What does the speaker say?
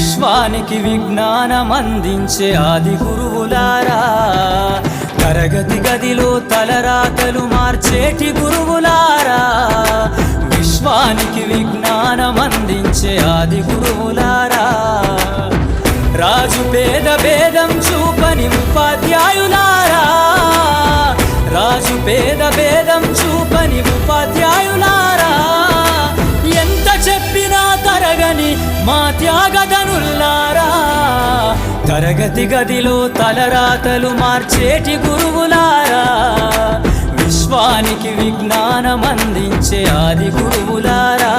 విశ్వానికి విజ్ఞానమందించే ఆది గురువులారా, తరగతి గదిలో తలరాతలు మార్చేటి గురువులారా, విశ్వానికి విజ్ఞానమందించే ఆది గురువులారా, రాజు పేద భేదం చూపని ఉపాధ్యాయులారా, రాజు పేద భేదం చూపని ఉపాధ్యాయులారా, ఎంత చెప్పినా తరగని మా త్యాగధనుల్లారా, తరగతి గదిలో తలరాతలు మార్చేటి గురువులారా, విశ్వానికి విజ్ఞానమందించే ఆది గురువులారా.